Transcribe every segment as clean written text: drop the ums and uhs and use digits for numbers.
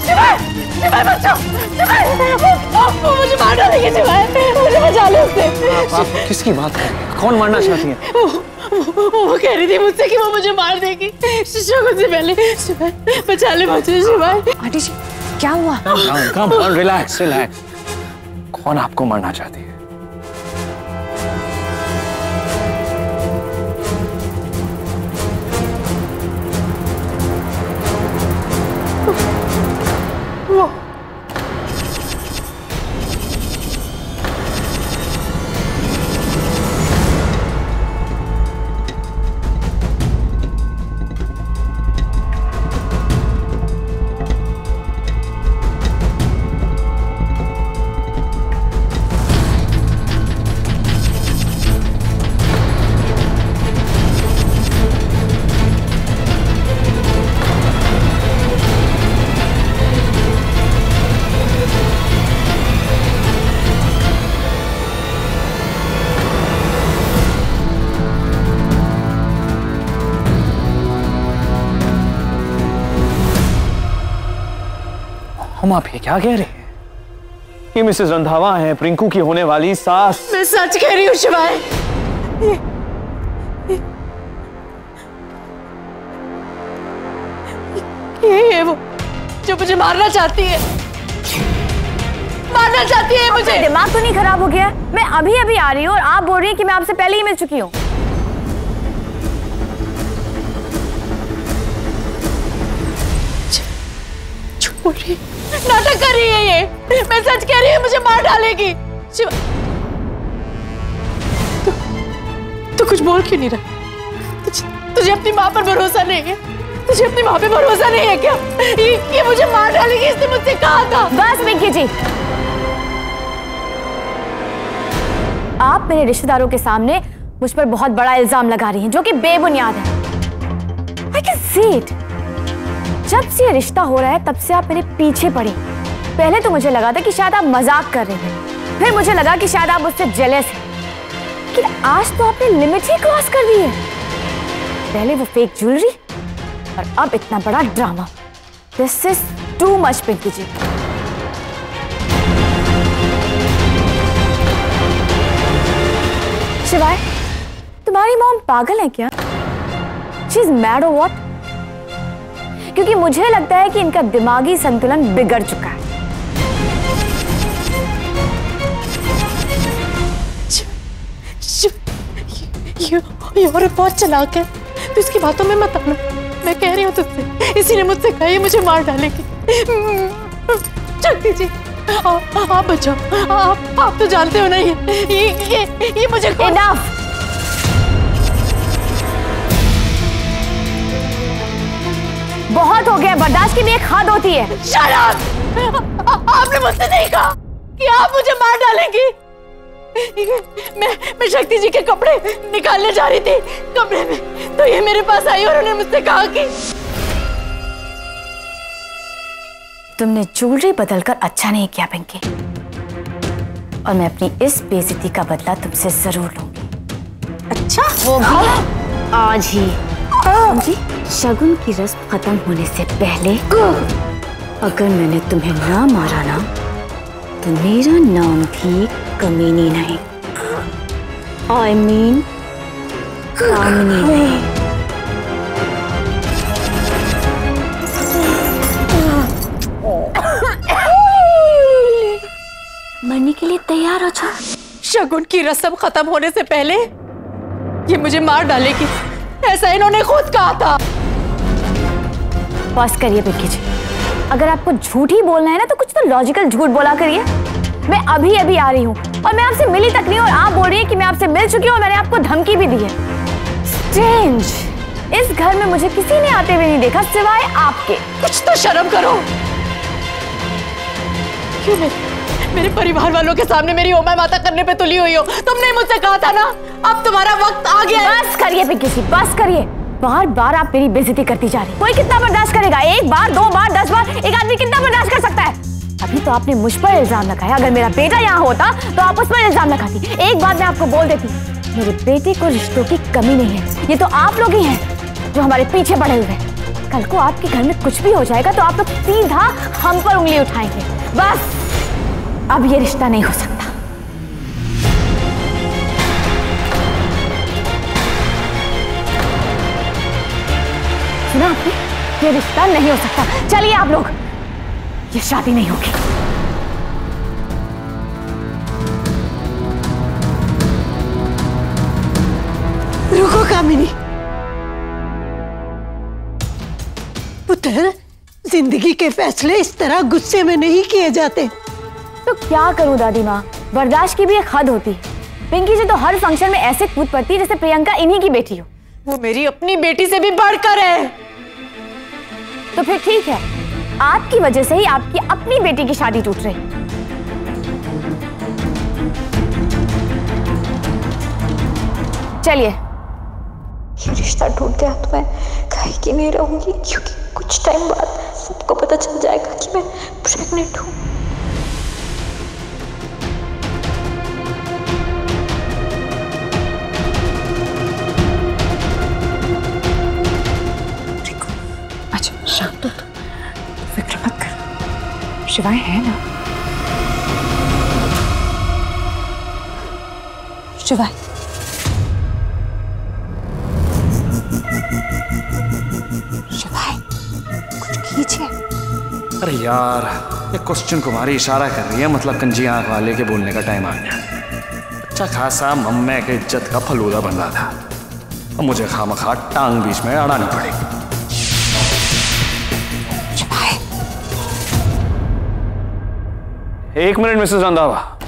शिवाय, शिवाय बचाओ, शिवाय, वो मुझे मार डालेगी, शिवाय, मुझे बचा लो उससे। आप किसकी बात कर रही हैं? कौन मारना चाहती है? वो कह रही थी मुझसे कि वो मुझे मार देगी शगुन से पहले। शिवाय बचा ले मुझे, शिवाय। आंटी जी क्या हुआ? Come on, relax relax. कौन आपको मारना चाहती है? हम आप ये क्या कह रहे हैं? ये मिसेस रंधावा है, प्रिंकू की होने वाली सास। मैं सच कह रही हूँ शिवाय। ये वो जो मुझे मारना चाहती है, मारना चाहती है मुझे। दिमाग तो नहीं खराब हो गया? मैं अभी अभी आ रही हूँ और आप बोल रही हैं कि मैं आपसे पहले ही मिल चुकी हूँ। बोल रही, नाटक कर रही है ये। मैं सच कह रही हूँ, मुझे मार डालेगी। तू कुछ बोल क्यों नहीं रहा? तुझे अपनी माँ पर भरोसा नहीं है? तुझे अपनी माँ पे भरोसा नहीं है क्या? ये मुझे मार डालेगी, इसने मुझसे कहा था। बस पिंकी जी, आप मेरे रिश्तेदारों के सामने मुझ पर बहुत बड़ा इल्जाम लगा रही हैं जो कि बेबुनियाद है। I can see it। जब से ये रिश्ता हो रहा है तब से आप मेरे पीछे पड़ी। पहले तो मुझे लगा था कि शायद आप मजाक कर रहे हैं, फिर मुझे लगा कि शायद आप मुझसे जेलस हैं, लेकिन आज तो आपने लिमिट ही क्रॉस कर दी है। पहले वो फेक ज्वेलरी और अब इतना बड़ा drama. This is too much Pinky ji. Shivaay, तुम्हारी मॉम पागल है क्या? शी इज मैड और व्हाट? क्योंकि मुझे लगता है कि इनका दिमागी संतुलन बिगड़ चुका है। ये औरत बहुत चालाक है, तो इसकी बातों में मत आना। मैं कह रही हूँ तुझसे, इसी ने मुझसे कहा ये मुझे मार डालेगी। शक्ति जी आप बचाओ। आप तो जानते हो ना ये मुझे। इनफ। बहुत हो गया, बर्दाश्त की भी एक हद होती है। Shut up! आपने मुझसे नहीं कहा कि आप मुझे मार डालेंगी। मैं शक्ति जी के कपड़े निकालने जा रही थी कमरे में, तो ये मेरे पास आई और उन्होंने मुझसे कहा कि तुमने ज्वेलरी बदलकर अच्छा नहीं किया पिंकी, और मैं अपनी इस बेइज्जती का बदला तुमसे जरूर लूंगी। अच्छा वो भी आज ही। जी, शगुन की रस्म खत्म होने से पहले अगर मैंने तुम्हें ना मारा ना, तो मेरा नाम भी कमीनी नहीं, I mean कामिनी नहीं। मरने के लिए तैयार हो जाओ। शगुन की रस्म खत्म होने से पहले ये मुझे मार डालेगी, ऐसा इन्होंने खुद कहा था। बस करिए पिंकी जी, अगर आपको झूठ ही बोलना है ना तो कुछ तो लॉजिकल झूठ बोला करिए। मैं अभी अभी आ रही हूँ और मैं आपसे मिली तक नहीं, और आप बोल रही है कि मैं आपसे मिल चुकी हूँ और मैंने आपको धमकी भी दी है। स्ट्रेंज, इस घर में मुझे किसी ने आते हुए नहीं देखा सिवाय आपके। कुछ तो शर्म करो। क्यों मेरे परिवार वालों के सामने मेरी ओमा माता करने पे तुली हुई हो? तुमने मुझसे कहा था ना, अब तुम्हारा वक्त आ गया है। बस करिए पिंकी जी, बस करिए। बार बार आप मेरी बेइज्जती करती जा रही। कोई कितना बर्दाश्त करेगा? एक बार, 2 बार, 10 बार, एक आदमी कितना बर्दाश्त कर सकता है? अभी तो आपने मुझ पर इल्जाम लगाया, अगर मेरा बेटा यहाँ होता तो आप उस पर इल्जाम लगाती। एक बात मैं आपको बोल देती, मेरे बेटे को रिश्तों की कमी नहीं है, ये तो आप लोग ही हैं जो हमारे पीछे पड़े हुए हैं। कल को आपके घर में कुछ भी हो जाएगा तो आप लोग सीधा हम पर उंगली उठाएंगे। बस अब ये रिश्ता नहीं हो सकता। सुना आपने? ये रिश्ता नहीं हो सकता। चलिए आप लोग, ये शादी नहीं होगी। रुको कामिनी। पुत्र, जिंदगी के फैसले इस तरह गुस्से में नहीं किए जाते। तो क्या करूं दादी माँ, बर्दाश्त की भी एक हद होती है। पिंकी जी तो हर फंक्शन में ऐसे कूद पड़ती है जैसे प्रियंका इन्हीं की बेटी हो। वो मेरी अपनी बेटी से भी बढ़कर है। तो फिर ठीक है, आपकी वजह से ही आपकी अपनी बेटी की शादी टूट रही। चलिए। ये रिश्ता टूट गया तो मैं कहीं की नहीं रहूंगी, क्योंकि कुछ टाइम बाद सबको पता चल जाएगा कि मैं प्रेग्नेंट हूँ। अच्छा शांत हो, फिक्र मत कर, शिवाय है ना। शिवाय, शिवाय कुछ कीजिए। अरे यार, ये क्वेश्चन कुमारी इशारा कर रही है, मतलब कंजी आंख वाले के बोलने का टाइम आ गया। अच्छा खासा मम्मे के इज्जत का फलूदा बन रहा था, अब मुझे खामखा टांग बीच में अड़ानी पड़ेगी। एक मिनट मिसेस रंधावा।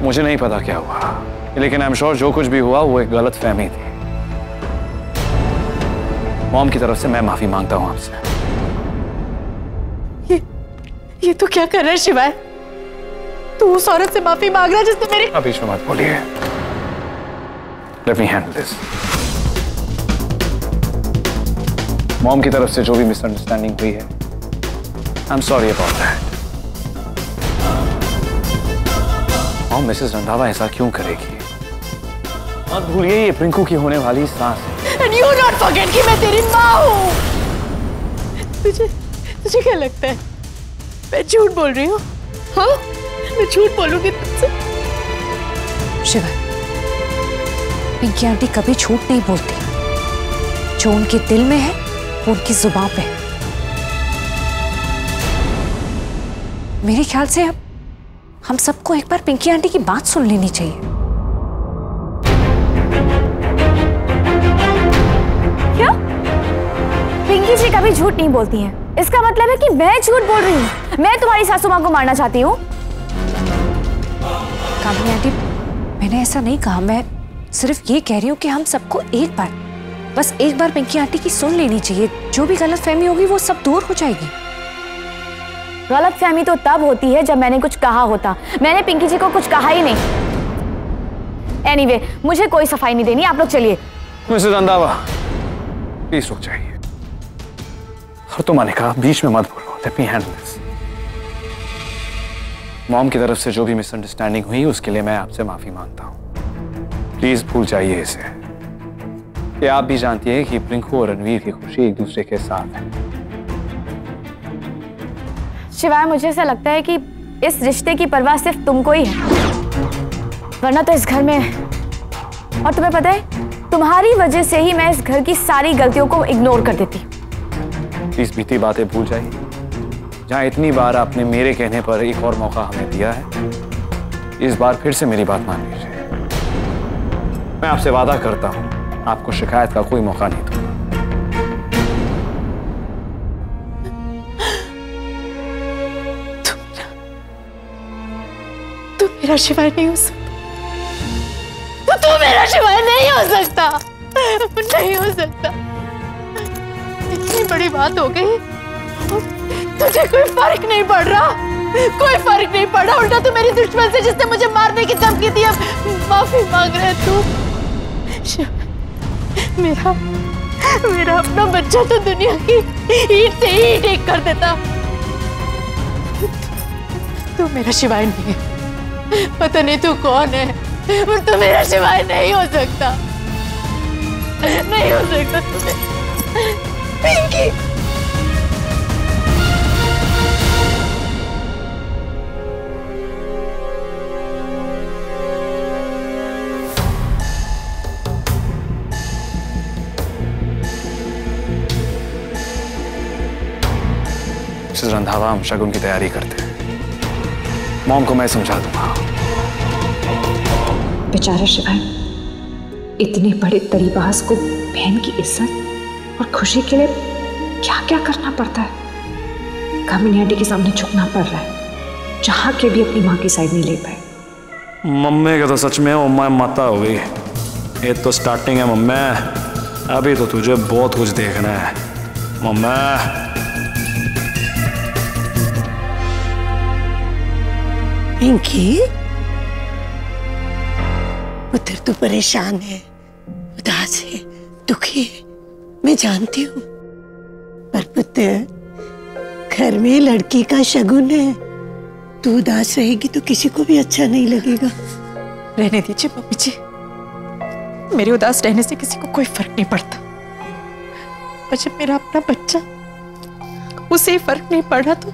मुझे नहीं पता क्या हुआ, लेकिन आई एम श्योर जो कुछ भी हुआ वो एक गलत फहमी थी। मॉम की तरफ से मैं माफी मांगता हूं आपसे। ये तो क्या कर रहा है शिवाय? तू उस औरत से माफी मांग रहा है जिसने मेरी... अब बीच में मत बोलिए। Let me handle this. Mom की तरफ से जो भी मिसअंडरस्टैंडिंग हुई है, I am sorry about that. Mom, Mrs Randhawa ऐसा क्यों करेगी? मत भूलिए ये प्रिंकू की होने वाली सास है। And you not forget कि मैं तेरी माँ हूँ। तुझे क्या लगता है मैं झूठ बोल रही हूँ? हाँ, मैं झूठ बोलूंगी तुझसे? शिवा, पिंकी आंटी कभी झूठ नहीं बोलती। जो उनके दिल में है वो उनकी जुबान पे है। मेरे ख्याल से अब हम सबको एक बार पिंकी आंटी की बात सुन लेनी चाहिए। क्या? पिंकी जी कभी झूठ नहीं बोलती हैं। इसका मतलब है कि मैं झूठ बोल रही हूँ। मैं तुम्हारी सासू माँ को मारना चाहती हूँ। कामिनी आंटी, मैंने ऐसा नहीं कहा। मैं सिर्फ ये कह रही हूँ कि हम सबको एक बार, बस एक बार पिंकी आंटी की सुन लेनी चाहिए। जो भी गलतफहमी होगी वो सब दूर हो जाएगी। गलतफहमी तो तब होती है जब मैंने कुछ कहा होता। मैंने पिंकी जी को कुछ कहा ही नहीं। एनीवे, मुझे कोई सफाई नहीं देनी, आप लोग चलिए। मिसेस रंधावा, प्लीज रुक जाइए। और तुम्हारे कहा बीच में मत बोलो। Let me handle this. Mom की तरफ से जो भी मिसअंडरस्टैंडिंग हुई उसके लिए मैं आपसे माफी मांगता हूँ। प्लीज भूल जाइए इसे। कि आप भी जानती हैं कि प्रिंकू और रणवीर की खुशी एक दूसरे के साथ है। शिवाय, मुझे ऐसा लगता है कि इस रिश्ते की परवाह सिर्फ तुमको ही है, वरना तो इस घर में, और तुम्हें पता है तुम्हारी वजह से ही मैं इस घर की सारी गलतियों को इग्नोर कर देती। प्लीज बीती बातें भूल जाइए। जहां इतनी बार आपने मेरे कहने पर एक और मौका हमें दिया है, इस बार फिर से मेरी बात मान लीजिए। मैं आपसे वादा करता हूं आपको शिकायत का कोई मौका नहीं दूंगा। तू मेरा शिवाय नहीं हो सकता। तू मेरा शिवाय नहीं हो सकता। नहीं हो सकता। इतनी बड़ी बात हो गई, तुझे कोई फर्क नहीं पड़ रहा। कोई फर्क नहीं पड़ रहा। उल्टा तू मेरी दुश्मन से, जिसने मुझे मारने की धमकी दी, अब माफी मांग रहा है तू। मेरा अपना बच्चा तो दुनिया की ईंट से ईंट एक कर देता। तू मेरा शिवाय नहीं है, पता नहीं तू कौन है, पर तू मेरा शिवाय नहीं हो सकता, नहीं हो सकता तुम्हें। पिंकी रंधावा, हम शगुन की तैयारी करते हैं। मॉम को मैं समझा दूंगा। बेचारा शिवाय, इतने बड़े तरीबाज को बहन की इज्जत और खुशी के लिए क्या क्या करना पड़ता है। कामिनी आंटी के सामने झुकना पड़ रहा है, चाह के भी अपनी माँ की साइड नहीं ले पाए। मम्मी का तो सच में उम्मा माता हो गई। ये तो स्टार्टिंग है मम्मी, अभी तो तुझे बहुत कुछ देखना है मम्मी। पिंकी, पुत्र तू परेशान है, उदास है, दुखी है, मैं जानती हूँ, पर पुत्र घर में लड़की का शगुन है, तू उदास रहेगी तो किसी को भी अच्छा नहीं लगेगा। रहने दीजिए मम्मी जी, मेरे उदास रहने से किसी को कोई फर्क नहीं पड़ता, पर जब मेरा अपना बच्चा, उसे फर्क नहीं पड़ रहा तो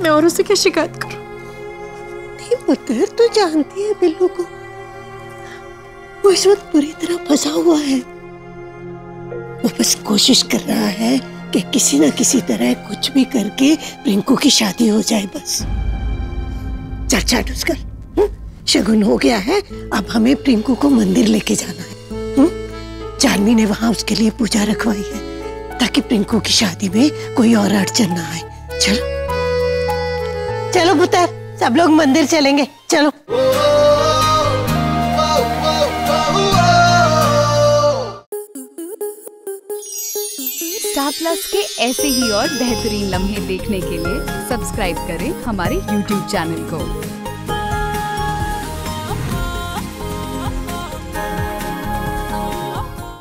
मैं औरों से क्या शिकायत करूं? पुत्र तू जानती है बिल्लू को, वो इस वक्त पूरी तरह फंसा हुआ है। वो बस कोशिश कर रहा है कि किसी ना किसी तरह कुछ भी करके रिंकू की शादी हो जाए बस। चल चाट उसका शगुन हो गया है, अब हमें प्रिंकू को मंदिर लेके जाना है। जानवी ने वहां उसके लिए पूजा रखवाई है ताकि प्रिंकू की शादी में कोई और अड़चन ना आए। चलो चलो पुत्र, सब लोग मंदिर चलेंगे, चलो। स्टार प्लस के ऐसे ही और बेहतरीन लम्हे देखने के लिए सब्सक्राइब करें हमारे YouTube चैनल को।